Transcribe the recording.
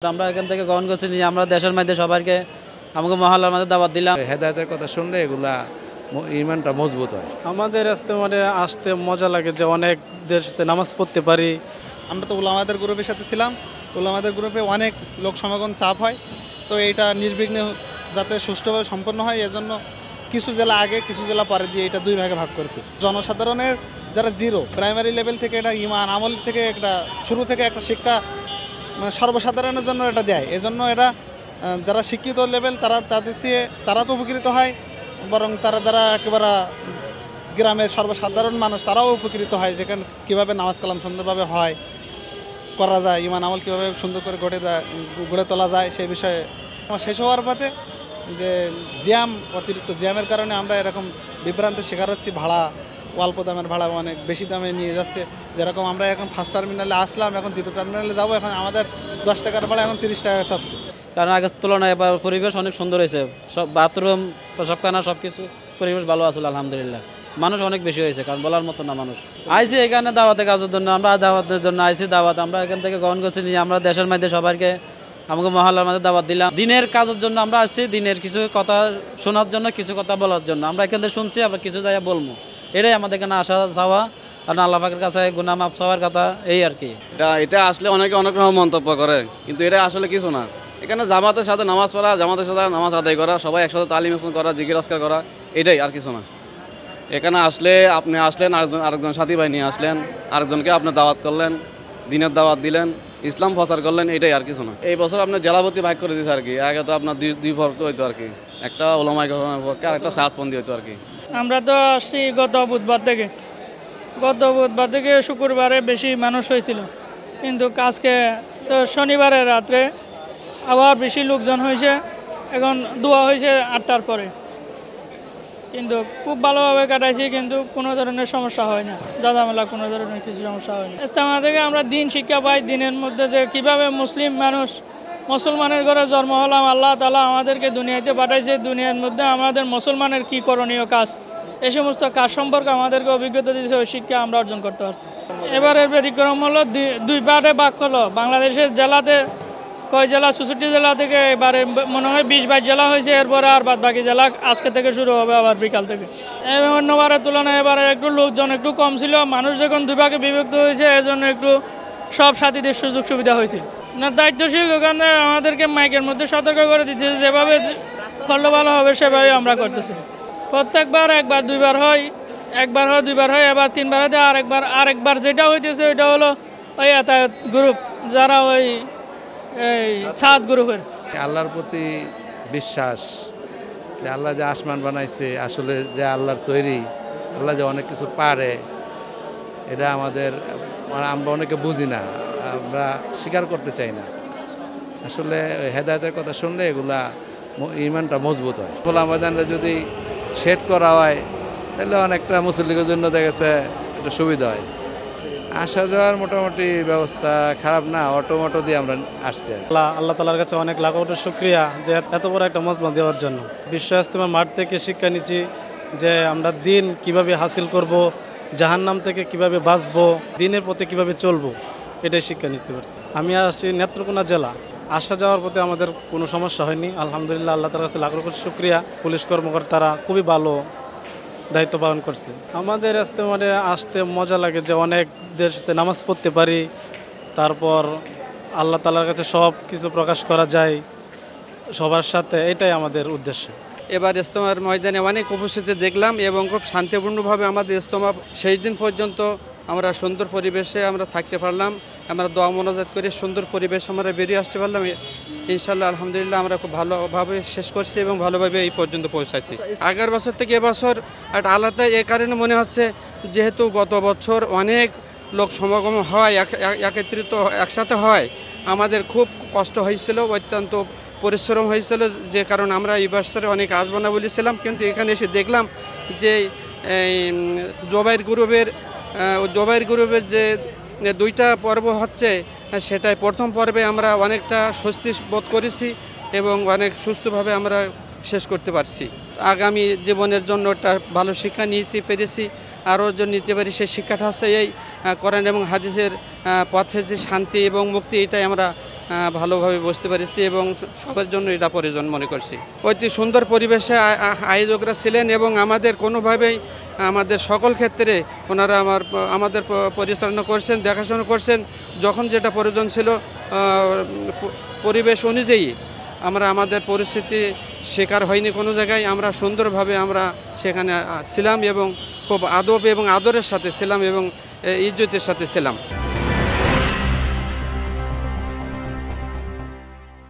আমরা এখান থেকে গ্রহণ করছি যে আমরা দেশের মধ্যে সবাইকে আমাকে মহল্লার মধ্যে দাওয়াত দিলাম। হেদায়েতের কথা শুনলে এগুলা ইমানটা মজবুত হয়। আমাদের আসতে মজা লাগে যে অনেক দেশে নামাজ পড়তে পারি। আমরা তো উলামাদের গ্রুপের সাথে ছিলাম, উলামাদের গ্রুপে অনেক লোক সমাগম চাপ হয়, তো এইটা নির্বিঘ্নে যাতে সুষ্ঠুভাবে সম্পন্ন হয় এজন্য কিছু জেলা আগে কিছু জেলা পরে দিয়ে এটা দুই ভাগে ভাগ করেছি। জনসাধারণের যারা জিরো প্রাইমারি লেভেল থেকে এটা ইমান আমল থেকে একটা শুরু থেকে একটা শিক্ষা মানে সর্বসাধারণের জন্য এটা দেয়, এজন্য এরা যারা শিক্ষিত লেভেল তারা তো উপকৃত হয়, বরং যারা একেবারে গ্রামের সর্বসাধারণ মানুষ তারাও উপকৃত হয়, যেখানে কীভাবে নামাজ কালাম সুন্দরভাবে করা যায়, ইমান আমল কীভাবে সুন্দর করে গড়ে তোলা যায় সেই বিষয়ে শেষ হওয়ার পথে যে অতিরিক্ত জ্যামের কারণে আমরা এরকম বিভ্রান্তের শিকার হচ্ছি। ভাড়া অল্প দামের ভাড়া অনেক বেশি দামে নিয়ে যাচ্ছে। যেরকম আমরা এখন ফার্স্ট টার্মিনালে আসলাম, এখন দ্বিতীয় টার্মিনালে যাবো, এখন আমাদের 10 টাকার ভাড়া এখন 30 টাকা চাচ্ছে। কারণ আগের তুলনায় এবার পরিবেশ অনেক সুন্দর হয়েছে, সব বাথরুম প্রসাবখানা সব কিছু পরিবেশ ভালো আসলে আলহামদুলিল্লাহ। মানুষ অনেক বেশি হয়েছে, কারণ বলার মতো না। মানুষ আইসি এখানে দাওয়াতে কাজের জন্য, আমরা দাওয়াতের জন্য আইসি দাওয়াত আমরা এখান থেকে গ্রহণ করছি যে আমরা দেশের মধ্যে সবাইকে আমাকে মহল্লার মধ্যে দাওয়াত দিলাম। দিনের কাজের জন্য আমরা আসছি, দিনের কিছু কথা শোনার জন্য, কিছু কথা বলার জন্য। আমরা এখান থেকে শুনছি, আমরা কিছু জায়গায় বলবো, এটাই আমাদের এখানে আসা যাওয়া আর আল্লাহ পাকের কাছে গুনাহ মাফ চাওয়ার কথা, এই আর কি। এটা আসলে অনেকে অনেক রকম মন্তব্য করে, কিন্তু এটা আসলে কিছু না। এখানে জামাতের সাথে নামাজ পড়া, জামাতের সাথে নামাজ আদায় করা, সবাই একসাথে তালিম করা, জিকির আজকার করা, এটাই আর কিছু না। এখানে আপনি আসলেন, আরেকজন সাথী ভাই নিয়ে আসলেন, আরেকজনকে আপনি দাওয়াত করলেন, দিনের দাওয়াত দিলেন, ইসলাম প্রচার করলেন, এটাই আর কিছু না। এই বছর আপনার জেলাপতি ভাগ করে দিয়েছে আর কি। আগে তো আপনার দুই ফর্ক হইতো আর কি, একটা ওলামায়ে কেরামের পক্ষে আর একটা সাতপন্থী হইতো আর কি। আমরা তো আসছি গত বুধবার থেকে শুক্রবারে বেশি মানুষ হয়েছিল, কিন্তু আজকে তো শনিবারের রাত্রে আবার বেশি লোকজন হয়েছে। এখন দোয়া হয়েছে 8টার পরে, কিন্তু খুব ভালোভাবে কাটাইছি, কিন্তু কোনো ধরনের সমস্যা হয় না, জাদামেলা কোনো ধরনের কিছু সমস্যা হয় না। ইস্তেমা থেকে আমরা দিন শিক্ষা পাই, দিনের মধ্যে যে কীভাবে মুসলমানের ঘরে জন্ম হলাম, আল্লাহ তাআলা আমাদেরকে দুনিয়াতে পাঠাইছে, দুনিয়ার মধ্যে আমাদের মুসলমানের কী করণীয় কাজ, এই সমস্ত কাজ সম্পর্কে আমাদেরকে অভিজ্ঞতা দিয়েছে, ওই শিক্ষা আমরা অর্জন করতে পারছি। এবারের ব্যতিক্রম হলো দুই পার্টে ভাগ হলো। বাংলাদেশের জেলাতে কয় জেলা, 64 জেলা থেকে এবারে মনে হয় 20-22 জেলা হয়েছে। এরপরে আর বাকি জেলা আজকে থেকে শুরু হবে, আবার বিকাল থেকে। এবং অন্যবারের তুলনায় এবারে একটু লোকজন একটু কম ছিল। মানুষ যখন দুই ভাগে বিভক্ত হয়েছে, এজন্য একটু সব সাথীদের সুযোগ সুবিধা হয়েছে না। দায়িত্বশীল ওখানে আমাদেরকে মাইকের মধ্যে সতর্ক করে দিচ্ছে, যেভাবে ফলো ভালো হবে সেভাবে আমরা করতেছি। প্রত্যেকবার একবার দুইবার হয়, দুইবার হয়, এবার 3বার হয়তো আরেকবার যেটা হইতেছে ওইটা হলো ওই যাতায়াত গ্রুপ, যারা ওই ছাদ গ্রুপের। আল্লাহর প্রতি বিশ্বাস, যে আল্লাহ যে আসমান বানাইছে, আসলে যে আল্লাহর তৈরি, আল্লাহ যে অনেক কিছু পারে, এটা আমরা অনেকে বুঝি না, আমরা স্বীকার করতে চাই না। আসলে হেদায়েতের কথা শুনলে এগুলা ইমানটা মজবুত হয়। খোলা ময়দানটা যদি সেট করা হয়, তাহলে অনেকটা মুসল্লিদের জন্য দেখেছে একটু সুবিধা হয়। আসা যাওয়ার মোটামুটি ব্যবস্থা খারাপ না, অটো দিয়ে আমরা আসছি। আল্লাহ তাআলার কাছে অনেক লাখ কোটি শুকরিয়া যে এত বড় একটা মজমা দেওয়ার জন্য। বিশ্ব ইজতেমার মাঠ থেকে শিক্ষা নিচ্ছি যে আমরা দিন কিভাবে হাসিল করব, জাহান্নাম থেকে কিভাবে বাঁচবো, দিনের পথে কিভাবে চলবো, এটাই শিক্ষা নিতে পারছি। আমি আসছি নেত্রকোনা জেলা। আসা যাওয়ার পথে আমাদের কোনো সমস্যা হয়নি, আলহামদুলিল্লাহ। আল্লাহ তাআলার কাছে লাখ কোটি শুকরিয়া। পুলিশ কর্মকর্তারা খুবই ভালো দায়িত্ব পালন করছে। আমাদের আসতে মজা লাগে যে অনেক দেশে নামাজ পড়তে পারি, তারপর আল্লাহ তাআলার কাছে সব কিছু প্রকাশ করা যায় সবার সাথে, এটাই আমাদের উদ্দেশ্য। এবার ইজতেমার ময়দানে অনেক উপস্থিতি দেখলাম এবং খুব শান্তিপূর্ণভাবে আমাদের ইজতেমা শেষ দিন পর্যন্ত আমরা সুন্দর পরিবেশে আমরা থাকতে পারলাম। আমরা দোয়া মোনাজাত করে সুন্দর পরিবেশ আমরা বেরিয়ে আসতে পারলাম। ইনশাআল্লাহ আলহামদুলিল্লাহ আমরা খুব ভালোভাবে শেষ করছি এবং ভালোভাবে এই পর্যন্ত পৌঁছাচ্ছি। আগের বছর থেকে এবছর একটা আলাদা এ কারণে মনে হচ্ছে, যেহেতু গত বছর অনেক লোক সমাগম হয়, একত্রিত একসাথে হয়, আমাদের খুব কষ্ট হয়েছিল, অত্যন্ত পরিশ্রম হয়েছিল, যে কারণে আমরা এই বছরে অনেক আসবো না বলেছিলাম। কিন্তু এখানে এসে দেখলাম যে জবাইর গ্রুপের যে 2টা পর্ব হচ্ছে, সেটাই প্রথম পর্বে আমরা অনেকটা স্বস্তি বোধ করেছি এবং অনেক সুস্থভাবে আমরা শেষ করতে পারছি। আগামী জীবনের জন্য একটা ভালো শিক্ষা নিতে পেরেছি, আরও যদি নিতে পারি সেই শিক্ষাটা হচ্ছে এই কোরআন এবং হাদিসের পথে যে শান্তি এবং মুক্তি, এটাই আমরা ভালোভাবে বুঝতে পেরেছি এবং সবার জন্য এটা প্রয়োজন মনে করছি। অতি সুন্দর পরিবেশে আয়োজকরা ছিলেন এবং আমাদের কোনোভাবেই আমাদের সকল ক্ষেত্রে ওনারা আমাদের পরিচালনা করছেন, দেখাশোনা করছেন। যখন যেটা প্রয়োজন ছিল পরিবেশ অনুযায়ী আমরা আমাদের পরিস্থিতি শিকার হয়নি কোনো জায়গায়। আমরা সুন্দরভাবে আমরা সেখানে ছিলাম এবং খুব আদব এবং আদরের সাথে ছিলাম এবং ইজ্জতের সাথে ছিলাম।